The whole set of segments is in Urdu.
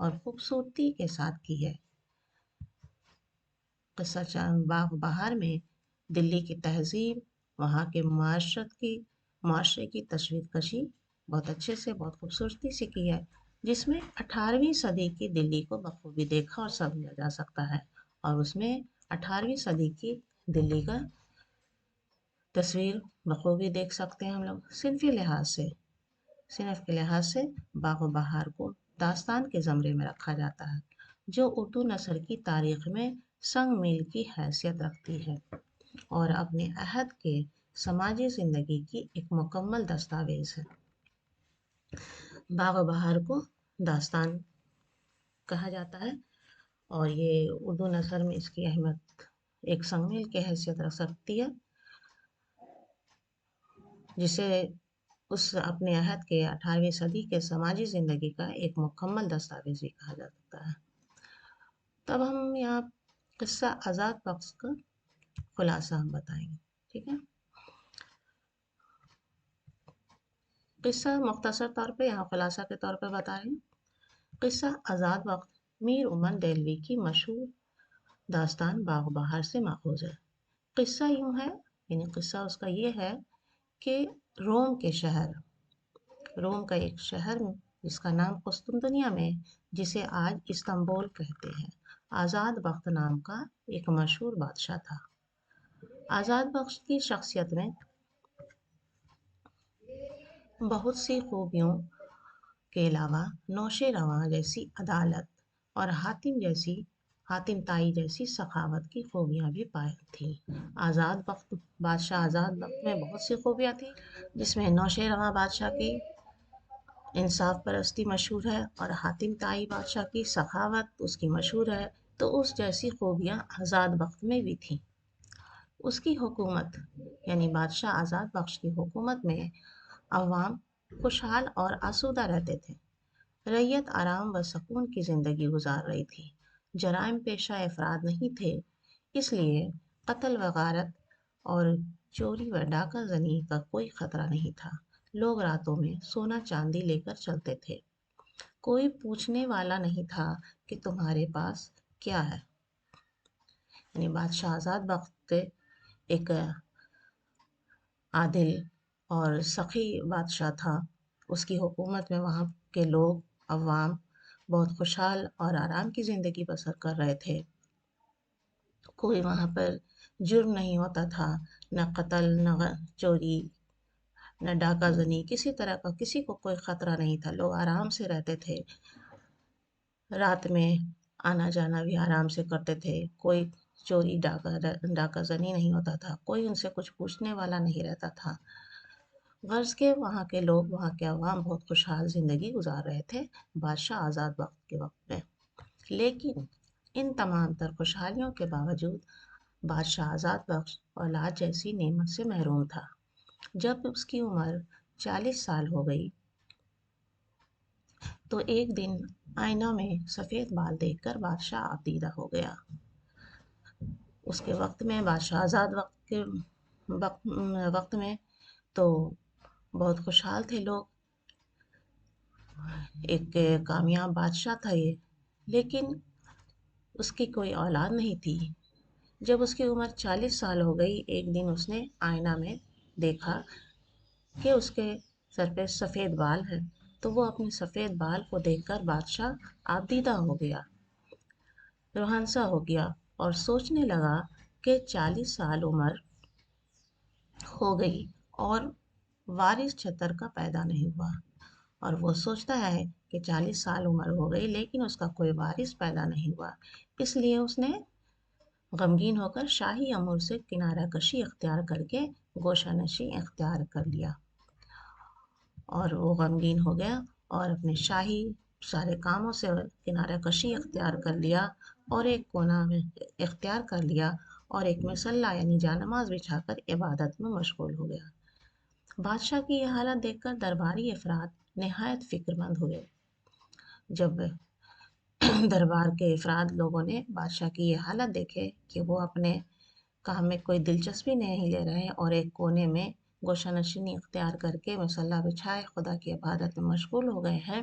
اور خوبصورتی کے ساتھ کی ہے۔ قصہ چاند باغ بہار میں دلی کی تہذیب، وہاں کے معاشرے کی تصویر کشی بہت اچھے سے، بہت خوبصورتی سے کی ہے، جس میں 18ویں صدی کی دلی کو بخوبی دیکھا اور سمجھا جا سکتا ہے۔ اور اس میں 18ویں صدی کی دلی کا تصویر بخوبی دیکھ سکتے ہیں ہم لوگ۔ صنف کے لحاظ سے باغ و بہار کو داستان کے زمرے میں رکھا جاتا ہے، جو اردو نثر کی تاریخ میں سنگ میل کی حیثیت رکھتی ہے اور اپنے عہد کے سماجی زندگی کی ایک مکمل دستاویز ہے۔ باغ و بہار کو داستان کہا جاتا ہے اور یہ اردو نثر میں اس کی اہمیت ایک سنگ میل کی حیثیت رکھ سکتی ہے، جسے اس اپنے عہد کے 18ویں صدی کے سماجی زندگی کا ایک مکمل دستاویز بھی کہا جا سکتا ہے۔ تب ہم یہاں قصہ آزاد بخش کا خلاصہ ہم بتائیں گے، ٹھیک ہے؟ قصہ مختصر طور پہ یہاں خلاصہ کے طور پہ بتا رہے ہیں۔ قصہ آزاد بخش میر عمر دہلوی کی مشہور داستان باغ و بہار سے ماخوذ ہے۔ قصہ یوں ہے، یعنی قصہ اس کا یہ ہے کہ روم کا ایک شہر جس کا نام قسطنطنیہ میں، جسے آج استنبول کہتے ہیں، آزاد بخت نام کا ایک مشہور بادشاہ تھا۔ آزاد بخش کی شخصیت میں بہت سی خوبیوں کے علاوہ نوشیروان جیسی عدالت اور حاتم طائی جیسی سخاوت کی خوبیاں بھی پائی تھیں۔ بادشاہ آزاد بخت میں بہت سی خوبیاں تھیں، جس میں نوشیروان بادشاہ کی انصاف پرستی مشہور ہے اور حاتم طائی بادشاہ کی سخاوت اس کی مشہور ہے، تو اس جیسی خوبیاں آزاد بخت میں بھی تھیں۔ اس کی حکومت یعنی بادشاہ آزاد بخش کی حکومت میں عوام خوشحال اور آسودہ رہتے تھے۔ رعیت آرام و سکون کی زندگی گزار رہی تھی۔ جرائم پیشہ افراد نہیں تھے، اس لیے قتل و غارت اور چوری و ڈاکہ زنی کا کوئی خطرہ نہیں تھا۔ لوگ راتوں میں سونا چاندی لے کر چلتے تھے۔ کوئی پوچھنے والا نہیں تھا کہ تمہارے پاس کیا ہے۔ یعنی بادشاہ آزاد بخت ایک عادل اور سخی بادشاہ تھا۔ اس کی حکومت میں وہاں کے لوگ عوام بہت خوشحال اور آرام کی زندگی بسر کر رہے تھے۔ کوئی وہاں پر جرم نہیں ہوتا تھا، نہ قتل، نہ چوری، نہ ڈاکہ زنی، کسی طرح کا کسی کو کوئی خطرہ نہیں تھا۔ لوگ آرام سے رہتے تھے، رات میں آنا جانا بھی آرام سے کرتے تھے، کوئی چوری ڈاکہ زنی نہیں ہوتا تھا، کوئی ان سے کچھ پوچھنے والا نہیں رہتا تھا۔ غرض کے وہاں کے لوگ، وہاں کے عوام بہت خوشحال زندگی گزار رہے تھے بادشاہ آزاد بخت کے وقت میں۔ لیکن ان تمام تر خوشحالیوں کے باوجود بادشاہ آزاد بخش اولاد جیسی نعمت سے محروم تھا۔ جب اس کی عمر 40 سال ہو گئی تو ایک دن آئینہ میں سفید بال دیکھ کر بادشاہ آبدیدہ ہو گیا۔ اس کے وقت میں، بادشاہ آزاد وقت میں تو بہت خوشحال تھے لوگ، ایک کامیاب بادشاہ تھا یہ، لیکن اس کی کوئی اولاد نہیں تھی۔ جب اس کی عمر 40 سال ہو گئی، ایک دن اس نے آئینہ میں دیکھا کہ اس کے سر پہ سفید بال ہے، تو وہ اپنے سفید بال کو دیکھ کر بادشاہ آبدیدہ ہو گیا، روحانسا ہو گیا اور سوچنے لگا کہ 40 سال عمر ہو گئی اور وارث چھتر کا پیدا نہیں ہوا، اور وہ سوچتا ہے کہ 40 سال عمر ہو گئی لیکن اس کا کوئی وارث پیدا نہیں ہوا۔ اس لیے اس نے غمگین ہو کر شاہی امور سے کنارہ کشی اختیار کر کے گوشہ نشی اختیار کر لیا، اور وہ غمگین ہو گیا اور اپنے شاہی سارے کاموں سے کنارہ کشی اختیار کر لیا اور ایک کونا میں اختیار کر لیا اور ایک مصلی یعنی جانماز بچھا کر عبادت میں مشغول ہو گیا۔ بادشاہ کی یہ حالت دیکھ کر درباری افراد نہایت فکر مند ہوئے۔ جب دربار کے افراد لوگوں نے بادشاہ کی یہ حالت دیکھے کہ وہ اپنے کام میں کوئی دلچسپی نہیں لے رہے اور ایک کونے میں گوشہ نشینی اختیار کر کے مصلی بچھائے خدا کی عبادت میں مشغول ہو گئے ہیں،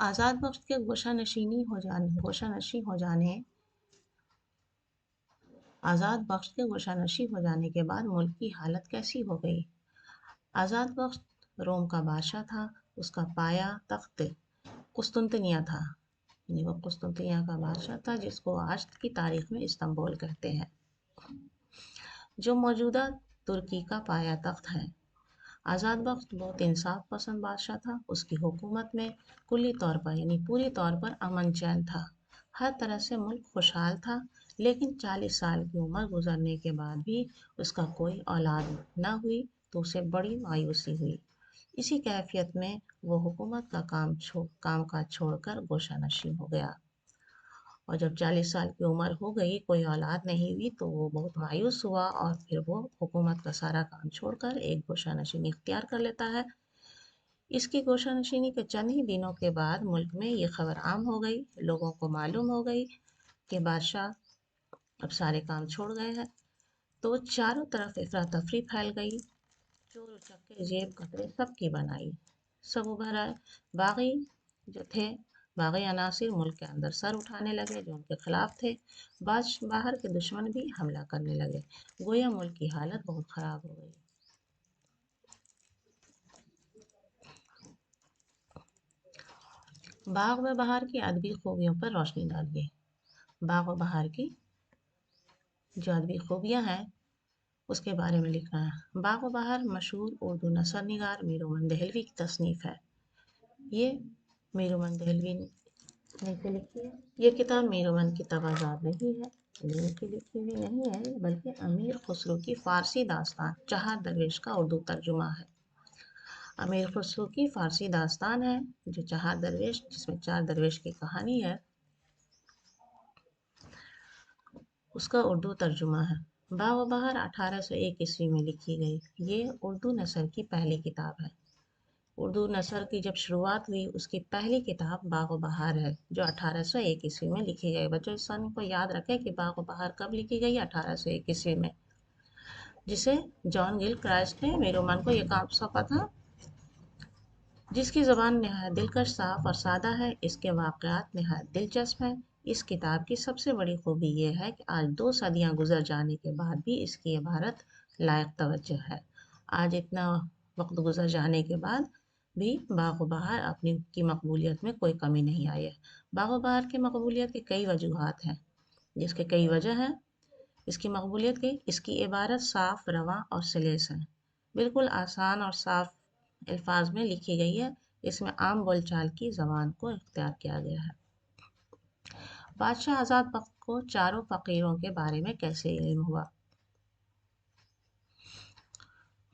آزاد بخش کے گوشہ نشین ہو جانے آزاد بخش کے گوشہ نشین ہو جانے کے بعد ملک کی حالت کیسی ہو گئی؟ آزاد بخش روم کا بادشاہ تھا، اس کا پایا تخت قسطنطنیہ تھا، یعنی وہ قسطنطنیہ کا بادشاہ تھا جس کو آج کی تاریخ میں استنبول کہتے ہیں، جو موجودہ ترکی کا پایا تخت ہے۔ آزاد بخش بہت انصاف پسند بادشاہ تھا، اس کی حکومت میں کلی طور پر یعنی پوری طور پر امن چین تھا، ہر طرح سے ملک خوشحال تھا، لیکن 40 سال کی عمر گزرنے کے بعد بھی اس کا کوئی اولاد نہ ہوئی تو اسے بڑی مایوسی ہوئی۔ اسی کیفیت میں وہ حکومت کا کام کاج چھوڑ کر گوشہ نشین ہو گیا، اور جب 40 سال کی عمر ہو گئی کوئی اولاد نہیں ہوئی تو وہ بہت مایوس ہوا اور پھر وہ حکومت کا سارا کام چھوڑ کر ایک گوشہ نشینی اختیار کر لیتا ہے۔ اس کی گوشہ نشینی کے چند ہی دنوں کے بعد ملک میں یہ خبر عام ہو گئی، لوگوں کو معلوم ہو گئی کہ بادشاہ اب سارے کام چھوڑ گئے ہیں، تو چاروں طرف افراتفری پھیل گئی، چور اچکے جیب کترے سب کی بنائی، سب ابھر آئے، باغی جو تھے باغی عناصر ملک کے اندر سر اٹھانے لگے جو ان کے خلاف تھے، باہر کے دشمن بھی حملہ کرنے لگے، گویا ملک کی حالت بہت خراب ہو گئی۔ باغ و بہار کی ادبی خوبیوں پر روشنی ڈالیے۔ باغ و بہار کی جو ادبی خوبیاں ہیں اس کے بارے میں لکھنا ہے۔ باغ و بہار مشہور اردو نثر نگار میرومن دہلوی کی تصنیف ہے۔ یہ میرومن دہلوی نے لکھی ہے۔ یہ کتاب میرومن کی توازات نہیں ہے، ان کی لکھی ہوئی نہیں ہے، بلکہ امیر خسرو کی فارسی داستان چہار درویش کا اردو ترجمہ ہے۔ امیر خسرو کی فارسی داستان ہے جو چہار درویش، جس میں 4 درویش کی کہانی ہے، اس کا اردو ترجمہ ہے۔ باغ و بہار 1801 عیسوی میں لکھی گئی۔ یہ اردو نثر کی پہلی کتاب ہے۔ اردو نثر کی جب شروعات ہوئی اس کی پہلی کتاب باغ و بہار ہے جو 1801 عیسوی میں لکھی گئی۔ بچوں اس سن کو یاد رکھیں کہ باغ و بہار کب لکھی گئی؟ 1801 عیسوی میں، جسے جان گل کرائسٹ نے میرومن کو یہ کام سونپا تھا، جس کی زبان نہایت دلکش، صاف اور سادہ ہے۔ اس کے واقعات نہایت دلچسپ ہیں۔ اس کتاب کی سب سے بڑی خوبی یہ ہے کہ آج 2 صدیاں گزر جانے کے بعد بھی اس کی عبارت لائق توجہ ہے۔ آج اتنا وقت گزر جانے کے بعد بھی باغ و بہار اپنی کی مقبولیت میں کوئی کمی نہیں آئی ہے۔ باغ و بہار کی مقبولیت کے کئی وجوہات ہیں، جس کے کئی وجہ ہیں۔ اس کی مقبولیت کی اس کی عبارت صاف، رواں اور سلیس ہے، بالکل آسان اور صاف الفاظ میں لکھی گئی ہے۔ اس میں عام بول چال کی زبان کو اختیار کیا گیا ہے۔ بادشاہ آزاد بخت کو چاروں فقیروں کے بارے میں کیسے علم ہوا؟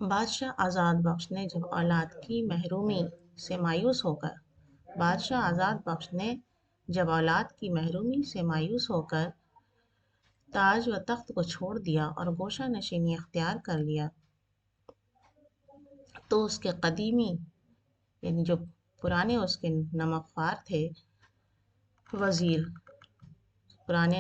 بادشاہ آزاد بخش نے جب اولاد کی محرومی سے مایوس ہو کر تاج و تخت کو چھوڑ دیا اور گوشہ نشینی اختیار کر لیا، تو اس کے قدیمی یعنی جو پرانے اس کے نمک خوار تھے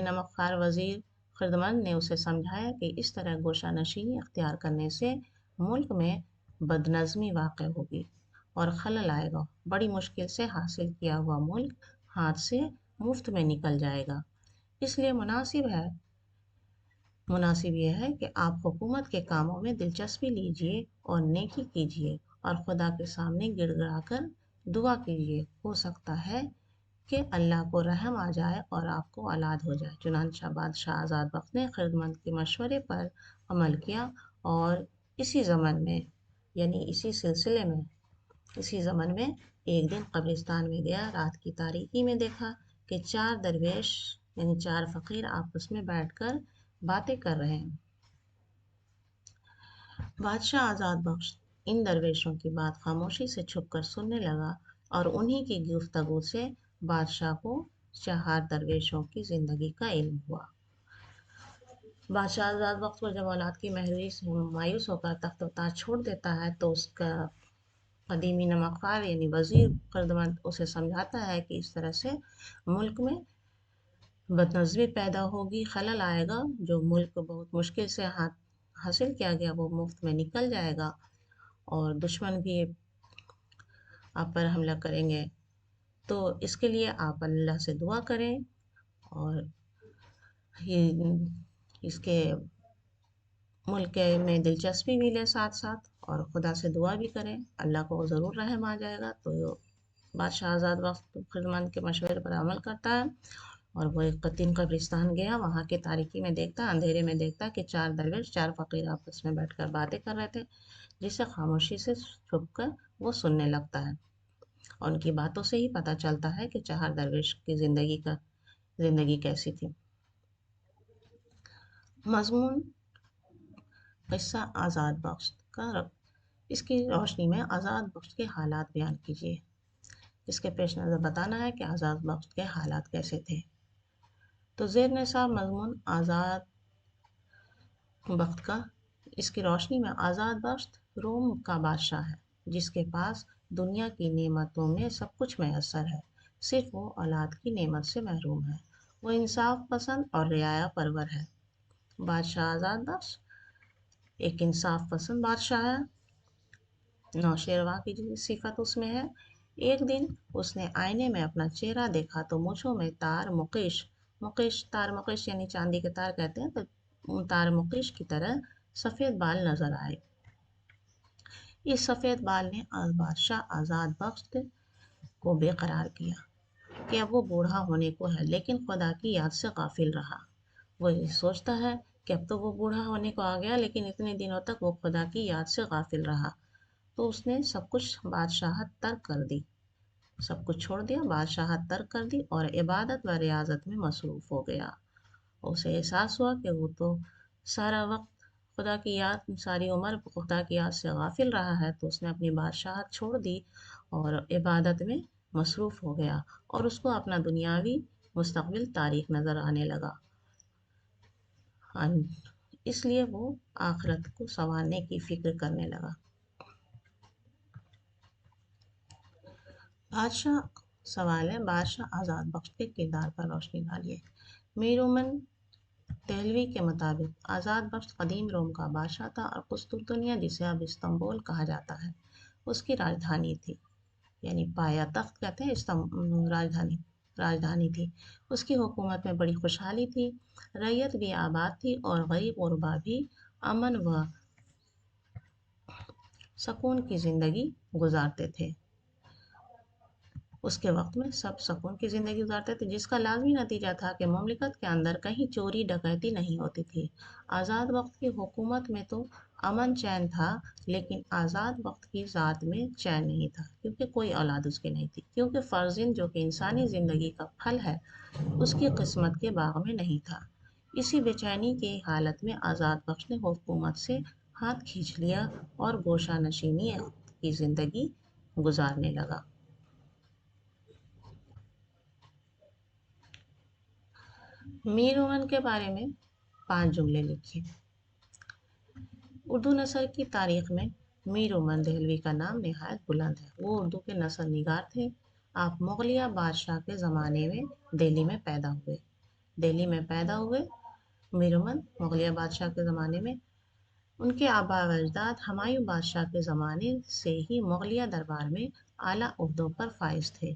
نمک خوار وزیر خردمند نے اسے سمجھایا کہ اس طرح گوشہ نشینی اختیار کرنے سے ملک میں بدنظمی واقع ہوگی اور خلل آئے گا، بڑی مشکل سے حاصل کیا ہوا ملک ہاتھ سے مفت میں نکل جائے گا۔ اس لیے مناسب یہ ہے کہ آپ حکومت کے کاموں میں دلچسپی لیجیے اور نیکی کیجیے اور خدا کے سامنے گڑ گڑا کر دعا کیجیے، ہو سکتا ہے کہ اللہ کو رحم آ جائے اور آپ کو اولاد ہو جائے۔ چنانچہ بادشاہ آزاد بخت نے خردمند کے مشورے پر عمل کیا اور اسی زمن میں ایک دن قبرستان میں گیا، رات کی تاریکی میں دیکھا کہ 4 درویش یعنی 4 فقیر آپس میں بیٹھ کر باتیں کر رہے ہیں۔ بادشاہ آزاد بخش ان درویشوں کی بات خاموشی سے چھپ کر سننے لگا اور انہی کی گفتگو سے بادشاہ کو 4 درویشوں کی زندگی کا علم ہوا۔ بادشاہ آزاد بخت کو جب اولاد کی محرومی سے مایوس ہو کر تخت و تاج چھوڑ دیتا ہے تو اس کا قدیمی نمک خوار یعنی وزیر خردمند اسے سمجھاتا ہے کہ اس طرح سے ملک میں بدنظمی پیدا ہوگی، خلل آئے گا، جو ملک بہت مشکل سے حاصل کیا گیا وہ مفت میں نکل جائے گا اور دشمن بھی آپ پر حملہ کریں گے۔ تو اس کے لیے آپ اللہ سے دعا کریں اور یہ اس کے ملک میں دلچسپی بھی لیں ساتھ ساتھ، اور خدا سے دعا بھی کریں، اللہ کو ضرور رحم آ جائے گا۔ تو بادشاہ آزاد وقت خدمان کے مشورے پر عمل کرتا ہے، اور وہ ایک دن قبرستان گیا، وہاں کی تاریکی میں دیکھتا، اندھیرے میں دیکھتا کہ 4 درویش 4 فقیر آپس میں بیٹھ کر باتیں کر رہے تھے، جسے خاموشی سے چھپ کر وہ سننے لگتا ہے، اور ان کی باتوں سے ہی پتہ چلتا ہے کہ 4 درویش کی زندگی کیسی تھی۔ مضمون قصہ آزاد بخش کا اس کی روشنی میں آزاد بخش کے حالات بیان کیجیے۔ اس کے پیش نظر بتانا ہے کہ آزاد بخش کے حالات کیسے تھے۔ تو زیر نصاب مضمون آزاد بخت کا، اس کی روشنی میں آزاد بخش روم کا بادشاہ ہے، جس کے پاس دنیا کی نعمتوں میں سب کچھ میسر ہے، صرف وہ اولاد کی نعمت سے محروم ہے۔ وہ انصاف پسند اور رعایا پرور ہے۔ بادشاہ آزاد بخش ایک انصاف پسند بادشاہ ہے، نوشیروان کی جو صفت اس میں ہے۔ ایک دن اس نے آئینے میں اپنا چہرہ دیکھا تو مونچھوں میں تار مقیش یعنی چاندی کے تار کہتے ہیں، تو تار مقیش کی طرح سفید بال نظر آئے۔ اس سفید بال نے بادشاہ آزاد بخش کو بے قرار کیا کہ اب وہ بوڑھا ہونے کو ہے، لیکن خدا کی یاد سے غافل رہا۔ وہ یہ سوچتا ہے کہ اب تو وہ بوڑھا ہونے کو آ گیا، لیکن اتنے دنوں تک وہ خدا کی یاد سے غافل رہا، تو اس نے سب کچھ بادشاہت ترک کر دی، سب کچھ چھوڑ دیا، بادشاہت ترک کر دی اور عبادت و ریاضت میں مصروف ہو گیا۔ اسے احساس ہوا کہ وہ تو سارا وقت خدا کی یاد، ساری عمر خدا کی یاد سے غافل رہا ہے، تو اس نے اپنی بادشاہت چھوڑ دی اور عبادت میں مصروف ہو گیا، اور اس کو اپنا دنیاوی مستقبل تاریک نظر آنے لگا، اس لیے وہ آخرت کو سنوارنے کی فکر کرنے لگا۔ سوال ہے بادشاہ آزاد بخش کے کردار پر روشنی ڈالیے۔ میرومن دہلوی کے مطابق آزاد بخش قدیم روم کا بادشاہ تھا، اور قسطنطنیہ جسے اب استنبول کہا جاتا ہے اس کی راجدھانی تھی، یعنی پایا تخت کہتے ہیں، راجدھانی تھی۔ اس کی حکومت میں بڑی خوشحالی تھی، رعیت بھی آباد تھی، اور غریب غربا بھی امن و سکون کی زندگی گزارتے تھے۔ اس کے وقت میں سب سکون کی زندگی گزارتے تھے، جس کا لازمی نتیجہ تھا کہ مملکت کے اندر کہیں چوری ڈکیتی نہیں ہوتی تھی۔ آزاد وقت کی حکومت میں تو امن چین تھا، لیکن آزاد وقت کی ذات میں چین نہیں تھا، کیونکہ کوئی اولاد اس کی نہیں تھی، کیونکہ فرزند جو کہ انسانی زندگی کا پھل ہے اس کی قسمت کے باغ میں نہیں تھا۔ اسی بے چینی کی حالت میں آزاد بخش نے حکومت سے ہاتھ کھینچ لیا اور گوشہ نشینی کی زندگی گزارنے لگا۔ میرومن کے بارے میں 5 جملے لکھیے۔ اردو نثر کی تاریخ میں میرومن دہلوی کا نام نہایت بلند ہے۔ وہ اردو کے نثر نگار تھے۔ آپ مغلیہ بادشاہ کے زمانے میں دہلی میں پیدا ہوئے۔ میرومن مغلیہ بادشاہ کے زمانے میں، ان کے آباء و اجداد ہمایوں بادشاہ کے زمانے سے ہی مغلیہ دربار میں اعلیٰ عہدوں پر فائز تھے۔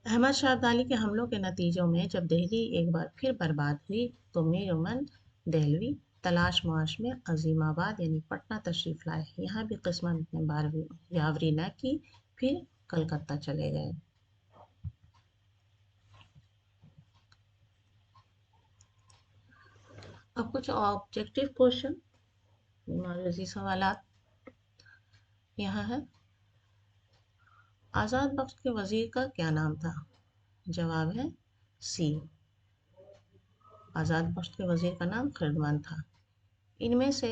احمد شاہ ابدالی کے حملوں کے نتیجوں میں جب دہلی ایک بار پھر برباد ہوئی، تو میرومن دہلوی تلاش معاش میں عظیم آباد یعنی پٹنہ تشریف لائے۔ یہاں بھی قسمت نے یاوری نہ کی، پھر کلکتہ چلے گئے۔ اب کچھ آبجیکٹیو کوشچن، معرضی سوالات یہاں ہے۔ آزاد بخش کے وزیر کا کیا نام تھا؟ جواب ہے سی، آزاد بخش کے وزیر کا نام خردمان تھا۔ ان میں سے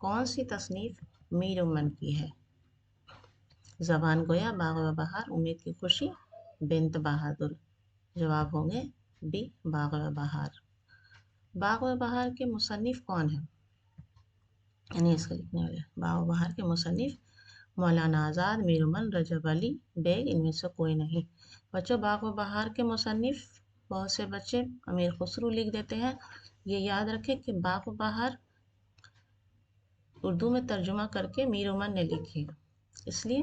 کون سی تصنیف میرومن کی ہے؟ زبان گویا، باغ و بہار، امید کی خوشی، بنت بہادر۔ جواب ہوں گے بی، باغ و بہار۔ باغ و بہار کے مصنف کون ہیں؟ یعنی اس کا لکھنے والے باغ و بہار کے مصنف مولانا آزاد، میرومن، رجب علی بیگ، ان میں سے کوئی نہیں۔ بچوں، باغ و بہار کے مصنف بہت سے بچے امیر خسرو لکھ دیتے ہیں۔ یہ یاد رکھیں کہ باغ و بہار اردو میں ترجمہ کر کے میرومن نے لکھی، اس لیے